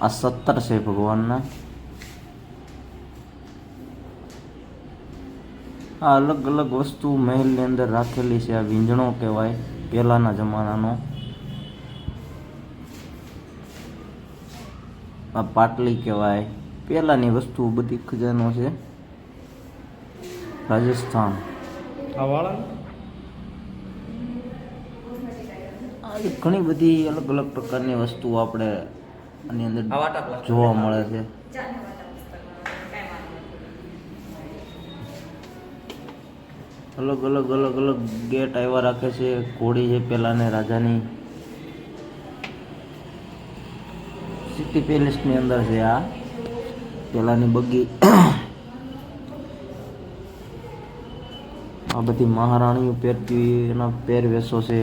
આ 17 છે ભગવાનના. આ અલગ અલગ વસ્તુ મહેલની અંદર રાખેલી છે. આ વીંજણો કહેવાય પહેલાના જમાનાનો. આ પાટલી કહેવાય. પહેલાની વસ્તુ બધી ખજાનો છે. રાજસ્થાન. ઘણી બધી અલગ અલગ પ્રકારની વસ્તુઓ આપણે આની અંદર જોવા મળે છે. અલગ અલગ અલગ અલગ ગેટ આવ્યા રાખે છે. ઘોડી છે પહેલાને રાજાની. સિટી પેલેસની અંદર છે આ પહેલાની બગી. આ બધી મહારાણીઓ પહેરતી એના પહેરવેશો છે.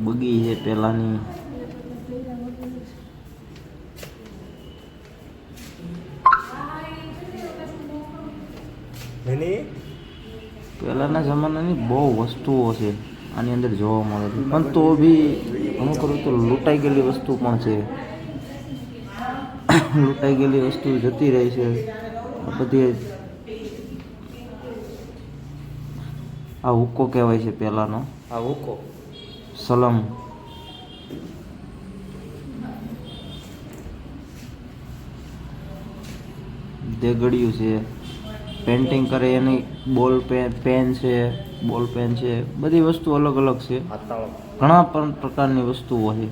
બગી છે પહેલાની. પહેલાના જમાનાની બહુ વસ્તુઓ છે આની અંદર જોવા મળે છે. પણ તો બી ઘણું ખરું તો લૂંટાઈ ગયેલી વસ્તુ પણ છે. લૂંટાઈ ગયેલી વસ્તુ જતી રહી છે બધી. આ હુક્કો કહેવાય છે પહેલાનો. આ હુક્કો સલમ. દેગડિયું છે. પેન્ટિંગ કરે એની બોલ પેન છે. બોલ પેન છે. બધી વસ્તુ અલગ અલગ છે. ઘણા પણ પ્રકારની વસ્તુઓ છે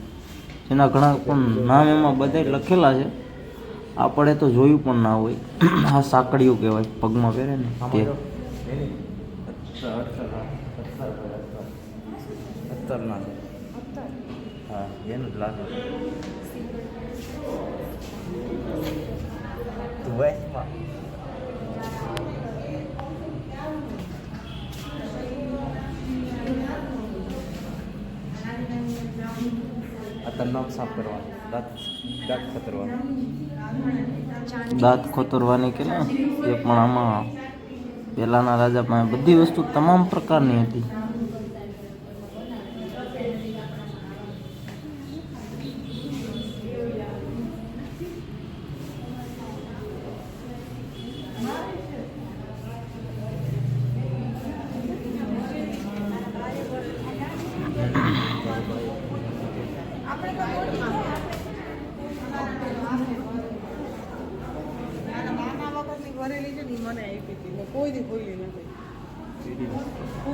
જેના ઘણા પણ નામ એમાં બધા લખેલા છે. આપણે તો જોયું પણ ના હોય. આ સાંકળીઓ કહેવાય પગમાં પહેરે ને તે. હા એનું જ લાગે. નામ સાફ કરવાનું, દાંત ખતરવાનું. દાંત ખોતરવાની કે ને એ પણ આમાં પહેલાના રાજા પાસે બધી વસ્તુ તમામ પ્રકારની હતી.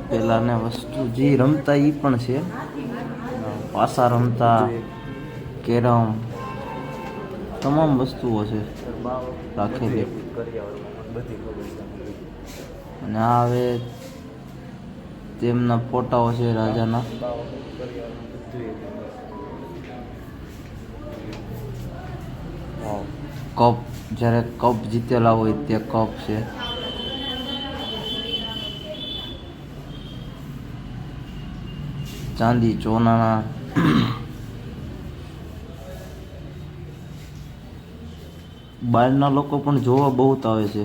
પહેલાના વસ્તુ જે રમતા એ પણ છે. પાસા રમતા, કેરમ, તમામ વસ્તુઓ છે રાખેલી. અને આ હવે તેમના ફોટાઓ છે રાજાના. કપ, જ્યારે કપ જીતેલા હોય તે કપ છે. ચાંદી ચોનાના. બહારના લોકો પણ જોવા બહુ આવે છે.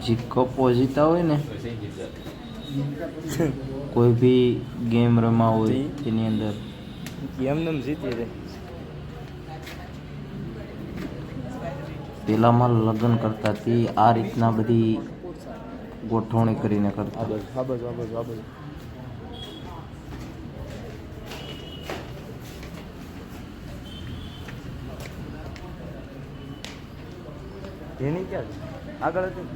જે કપો જીતા હોય ને કોઈ બી ગેમ રમા હોય એની અંદર એમને જીતી રહે. પેલામાં લગ્ન કરતા તે આ રીતના બધી ગોઠવણી કરીને કરતા. એની ક્યાં છે આગળ હતી.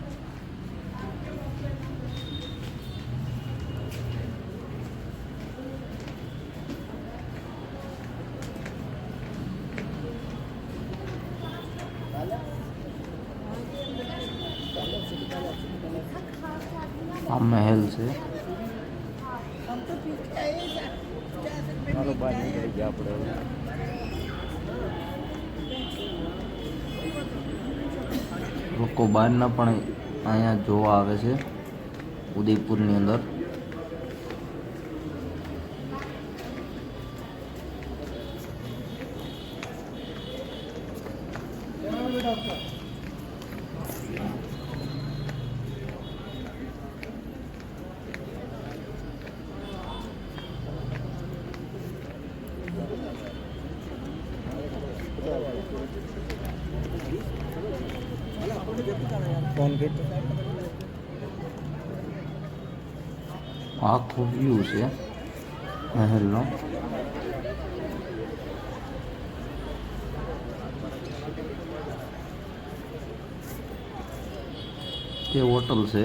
આ મહેલ છે. બહાર નીકળી ગયા આપણે. લોકો બહારના પણ અહીંયા જોવા આવે છે ઉદયપુરની અંદર. ફોન કરી આખો વ્યૂ છે મહેલનો. તે હોટલ છે.